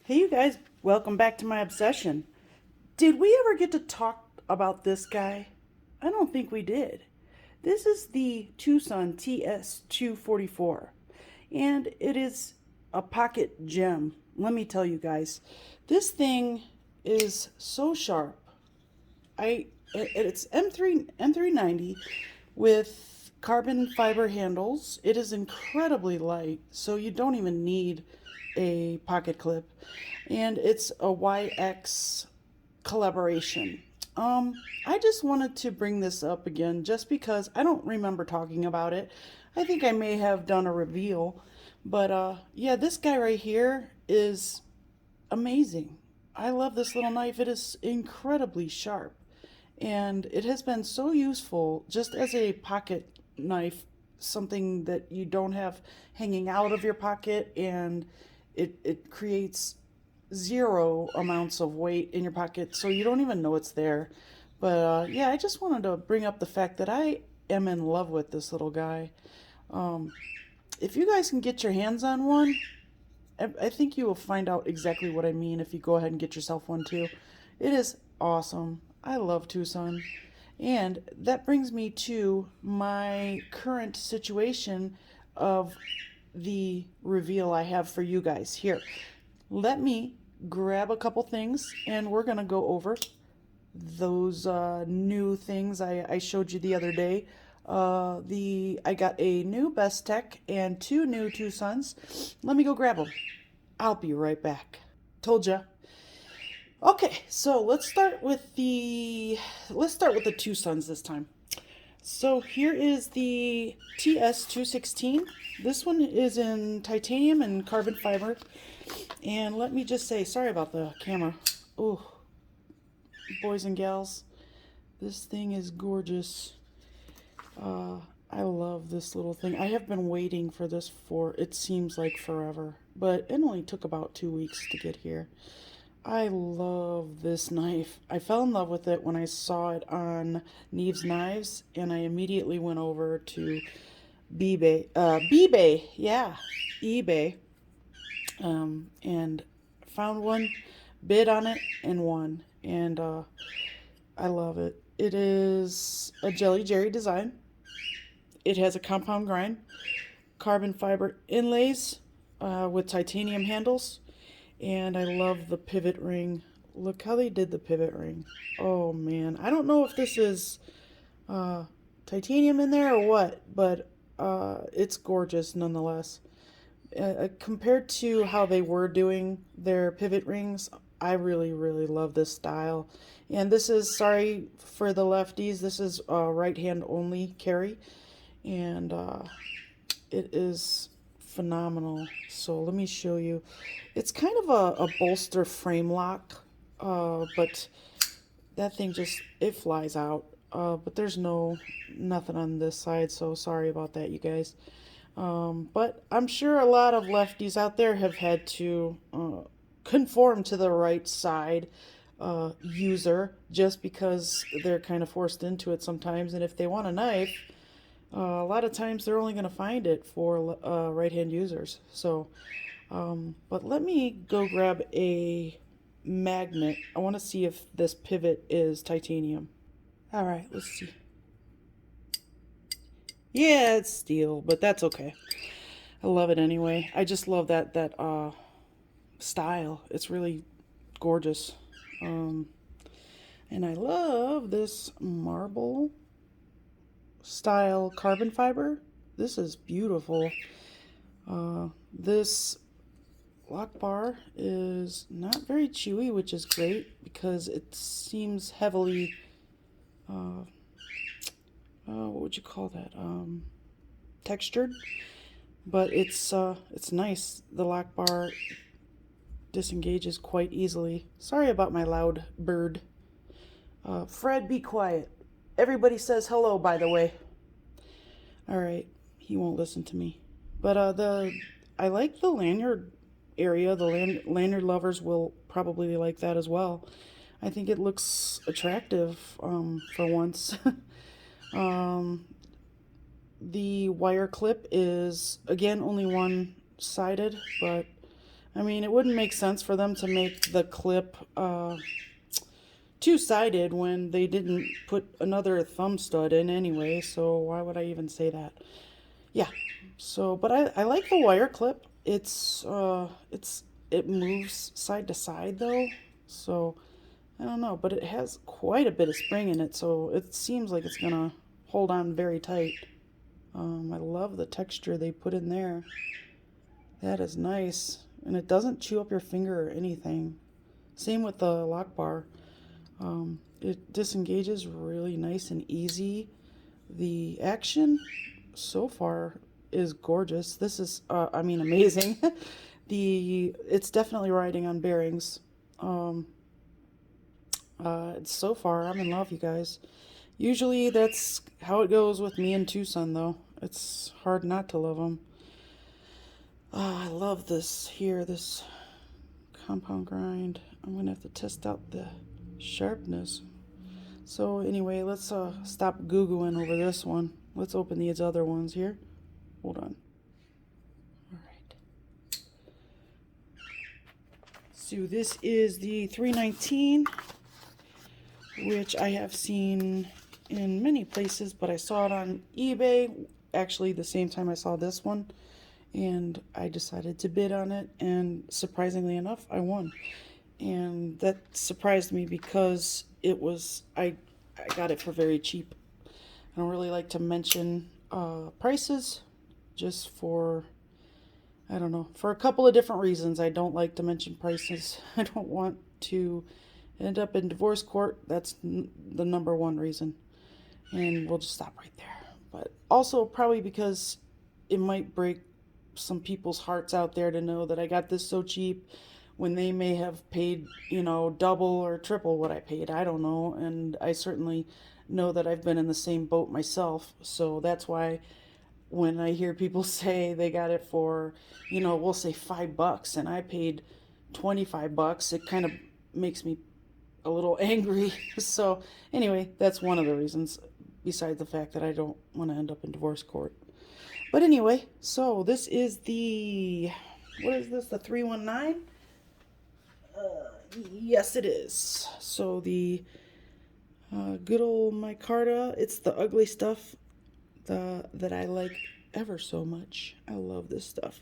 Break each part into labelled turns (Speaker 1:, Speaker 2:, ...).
Speaker 1: Hey, you guys, welcome back to my obsession. Did we ever get to talk about this guy? I don't think we did. This is the TwoSun TS244, and it is a pocket gem. Let me tell you guys, this thing is so sharp. It's M390 with carbon fiber handles. It is incredibly light, so you don't even need a pocket clip, and it's a YX collaboration. I just wanted to bring this up again just because I don't remember talking about it. I think I may have done a reveal, but yeah, this guy right here is amazing. I love this little knife. It is incredibly sharp, and it has been so useful just as a pocket knife, something that you don't have hanging out of your pocket, and it creates zero amounts of weight in your pocket, so you don't even know it's there. But yeah, I just wanted to bring up the fact that I am in love with this little guy. Um, if you guys can get your hands on one, I think you will find out exactly what I mean if you go ahead and get yourself one too. It is awesome. I love TwoSun. And that brings me to my current situation of the reveal I have for you guys here. Let me grab a couple things and we're going to go over those new things I showed you the other day. I got a new Bestech and two new TwoSuns. Let me go grab them. I'll be right back. Told ya. Okay, so let's start with the TwoSuns this time. So here is the TS216. This one is in titanium and carbon fiber. And let me just say, sorry about the camera. Oh, boys and gals, this thing is gorgeous. I love this little thing. I have been waiting for this for, it seems like forever, but it only took about 2 weeks to get here. I love this knife. I fell in love with it when I saw it on Neve's Knives, and I immediately went over to eBay, and found one, bid on it, and won. And I love it. It is a Jelly Jerry design. It has a compound grind, carbon fiber inlays with titanium handles, and I love the pivot ring. Look how they did the pivot ring. Oh man, I don't know if this is titanium in there or what, but it's gorgeous nonetheless. Compared to how they were doing their pivot rings, I really, really love this style. And this is, sorry for the lefties, this is right hand only carry. And it is phenomenal. So let me show you. It's kind of a bolster frame lock, but that thing just, it flies out. But there's nothing on this side, so sorry about that, you guys. But I'm sure a lot of lefties out there have had to conform to the right side user just because they're kind of forced into it sometimes. And if they want a knife, a lot of times they're only going to find it for right-hand users. So, but let me go grab a magnet. I want to see if this pivot is titanium. All right, let's see. Yeah, it's steel, but that's okay. I love it anyway. I just love that style. It's really gorgeous. And I love this marble style carbon fiber. This is beautiful. This lock bar is not very chewy, which is great because it seems heavily what would you call that, textured, but it's nice. The lock bar disengages quite easily. Sorry about my loud bird. Fred, be quiet. Everybody says hello, by the way. All right, he won't listen to me. But I like the lanyard area. The lanyard lovers will probably like that as well. I think it looks attractive for once. The wire clip is, again, only one-sided, but I mean, it wouldn't make sense for them to make the clip two-sided when they didn't put another thumb stud in anyway, so why would I even say that? Yeah, so, but I like the wire clip. It moves side to side though, so I don't know, but it has quite a bit of spring in it, so it seems like it's gonna hold on very tight. I love the texture they put in there. That is nice, and it doesn't chew up your finger or anything. Same with the lock bar. It disengages really nice and easy. The action so far is gorgeous. This is, I mean, amazing. It's definitely riding on bearings. So far, I'm in love, you guys. Usually that's how it goes with me and TwoSun, though. It's hard not to love them. I love this here, this compound grind. I'm gonna have to test out the sharpness. So anyway, let's stop goo-gooing over this one. Let's open these other ones here. Hold on. All right. So this is the 319, which I have seen in many places, but I saw it on eBay actually the same time I saw this one, and I decided to bid on it, and surprisingly enough, I won. And that surprised me because I got it for very cheap. I don't really like to mention prices, just for, I don't know, for a couple of different reasons. I don't like to mention prices. I don't want to end up in divorce court. That's the number one reason. And we'll just stop right there. But also probably because it might break some people's hearts out there to know that I got this so cheap when they may have paid, double or triple what I paid. I don't know. And I certainly know that I've been in the same boat myself. So that's why when I hear people say they got it for, we'll say $5 and I paid $25, it kind of makes me a little angry. So anyway, that's one of the reasons, besides the fact that I don't want to end up in divorce court. But anyway, so this is what is this, the 319? Yes, it is. So the good old micarta, it's the ugly stuff that I like ever so much. I love this stuff.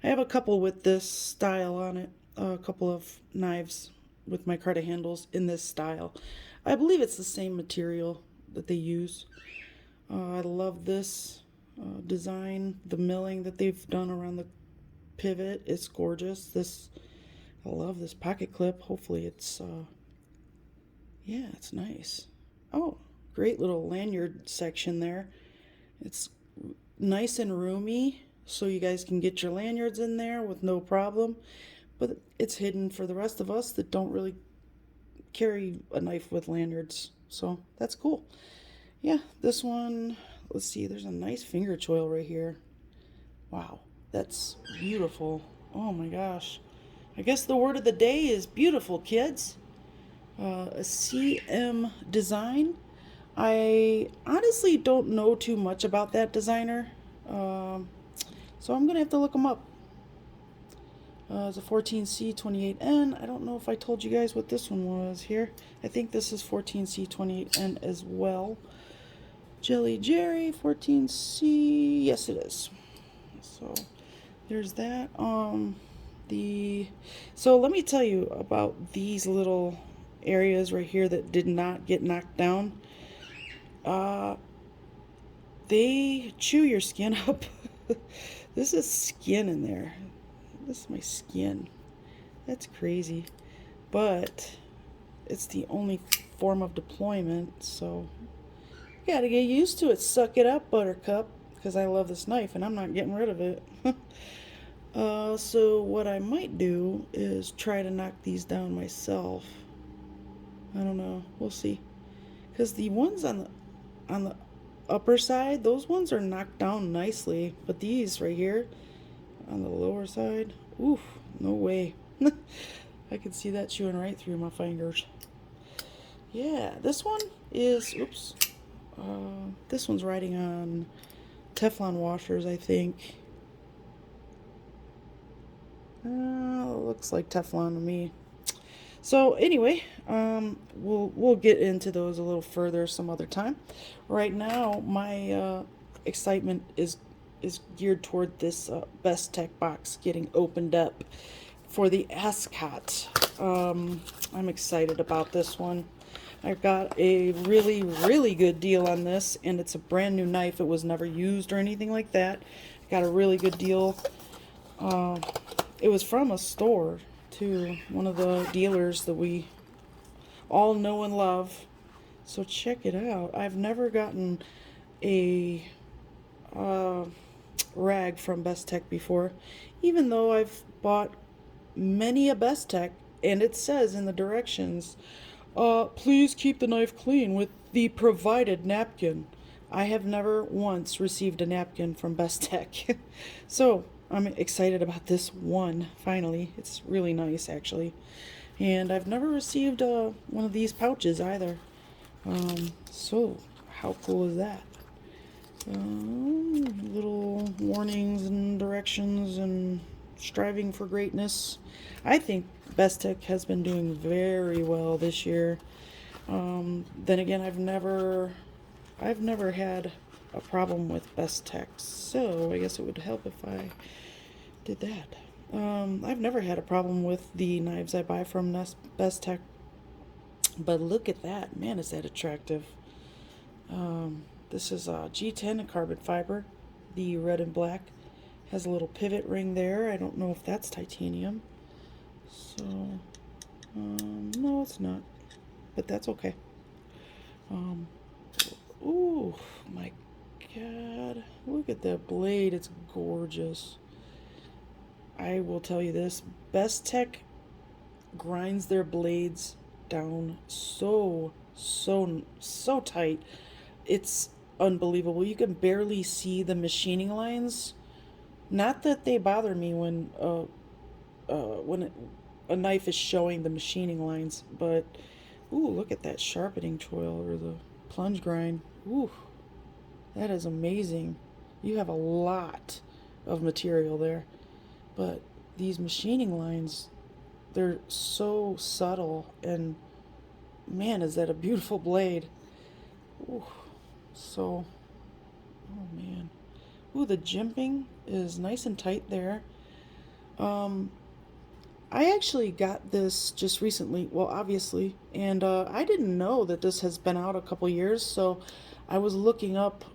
Speaker 1: I have a couple with this style on it, a couple of knives with micarta handles in this style. I believe it's the same material that they use. I love this design, the milling that they've done around the pivot. It's gorgeous. I love this pocket clip. Hopefully it's yeah, it's nice. Oh, great little lanyard section there. It's nice and roomy, so you guys can get your lanyards in there with no problem. But it's hidden for the rest of us that don't really carry a knife with lanyards. So that's cool. Yeah, this one, let's see, there's a nice finger choil right here. Wow, that's beautiful. Oh my gosh. I guess the word of the day is beautiful, kids. A CM design. I honestly don't know too much about that designer, so I'm gonna have to look them up. It's a 14C28N. I don't know if I told you guys what this one was here. I think this is 14C28N as well. Jelly Jerry 14C. Yes, it is. So there's that. So let me tell you about these little areas right here that did not get knocked down. They chew your skin up. This is skin in there. This is my skin. That's crazy. But it's the only form of deployment, so you gotta get used to it. Suck it up, Buttercup, because I love this knife and I'm not getting rid of it. So what I might do is try to knock these down myself. I don't know. We'll see. Because the ones on the upper side, those ones are knocked down nicely. But these right here on the lower side, oof, no way. I can see that chewing right through my fingers. Yeah, this one is, oops. This one's riding on Teflon washers, I think. Looks like Teflon to me. So anyway, we'll get into those a little further some other time. Right now, my excitement is geared toward this Bestech box getting opened up for the Ascot. I'm excited about this one. I got a really good deal on this, and it's a brand new knife. It was never used or anything like that. Got a really good deal. It was from a store too, one of the dealers that we all know and love. So check it out. I've never gotten a rag from Bestech before, even though I've bought many a Bestech, and it says in the directions, please keep the knife clean with the provided napkin. I have never once received a napkin from Bestech. So I'm excited about this one, finally. It's really nice, actually. And I've never received one of these pouches either. So how cool is that? Little warnings and directions and striving for greatness. I think Bestech has been doing very well this year. Then again, I've never had a problem with Bestech, so I guess it would help if I did that. I've never had a problem with the knives I buy from Bestech, but look at that, man, is that attractive. This is a G10 carbon fiber, the red and black. Has a little pivot ring there. I don't know if that's titanium. So, no, it's not, but that's okay. Ooh, my God, look at that blade. It's gorgeous. I will tell you this, Bestech grinds their blades down so tight. It's unbelievable. You can barely see the machining lines. Not that they bother me when a knife is showing the machining lines, but ooh, look at that sharpening choil or the plunge grind. Ooh, that is amazing. You have a lot of material there, but these machining lines, they're so subtle, and man, is that a beautiful blade. Ooh, so, oh man. Ooh, the jimping is nice and tight there. I actually got this just recently, well, obviously, and I didn't know that this has been out a couple years, so I was looking up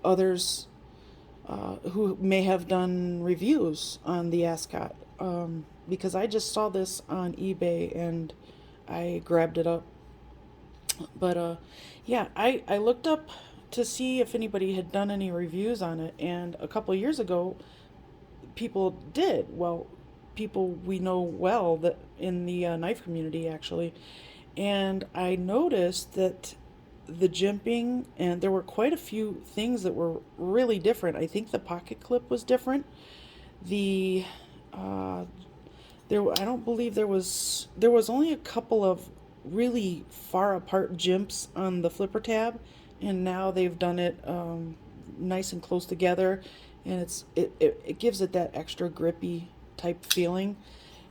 Speaker 1: others who may have done reviews on the Ascot, because I just saw this on eBay and I grabbed it up. But yeah, I looked up to see if anybody had done any reviews on it, and a couple years ago, people did. Well, people we know well that in the knife community actually, and I noticed that the jimping, and there were quite a few things that were really different. I think the pocket clip was different. The I don't believe there was only a couple of really far apart jimps on the flipper tab, and now they've done it nice and close together, and it gives it that extra grippy type feeling.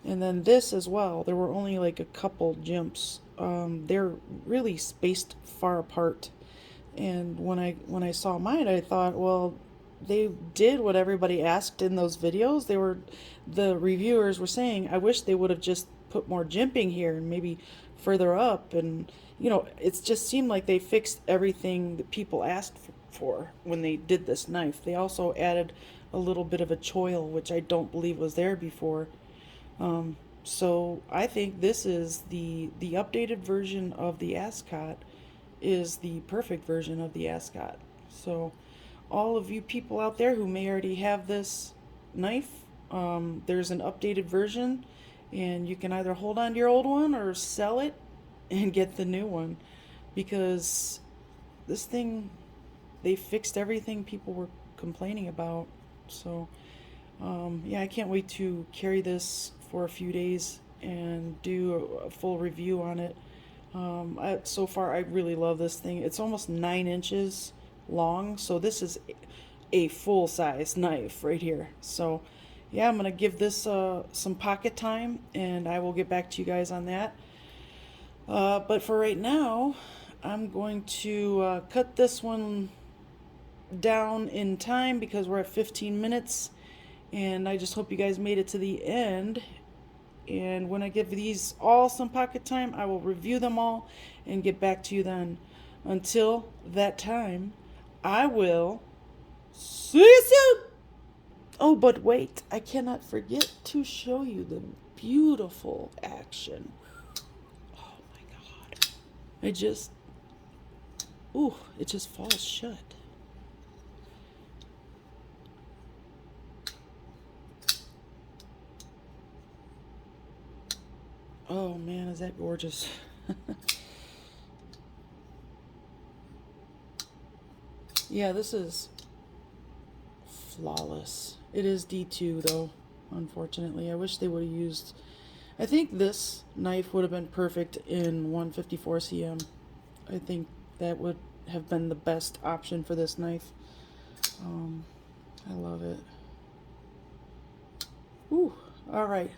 Speaker 1: And then this as well, there were only like a couple jimps. They're really spaced far apart, and when I saw mine, I thought, well, they did what everybody asked in those videos. The reviewers were saying, I wish they would have just put more jimping here and maybe further up, and it just seemed like they fixed everything that people asked for when they did this knife. They also added a little bit of a choil, which I don't believe was there before. So I think this is the updated version of the Ascot is the perfect version of the Ascot. So all of you people out there who may already have this knife, there's an updated version, and you can either hold on to your old one or sell it and get the new one, because this thing, they fixed everything people were complaining about. So yeah, I can't wait to carry this for a few days and do a full review on it. So far, I really love this thing. It's almost 9 inches long, so this is a full-size knife right here. So yeah, I'm going to give this some pocket time, and I will get back to you guys on that. But for right now, I'm going to cut this one down in time because we're at 15 minutes. And I just hope you guys made it to the end. And when I give these all some pocket time, I will review them all and get back to you then. Until that time, I will see you soon. Oh, but wait, I cannot forget to show you the beautiful action. Oh my God. It just falls shut. Oh man, is that gorgeous? Yeah, this is flawless. It is D2 though, unfortunately. I wish they would have used... I think this knife would have been perfect in 154 cm. I think that would have been the best option for this knife. I love it. Ooh, all right.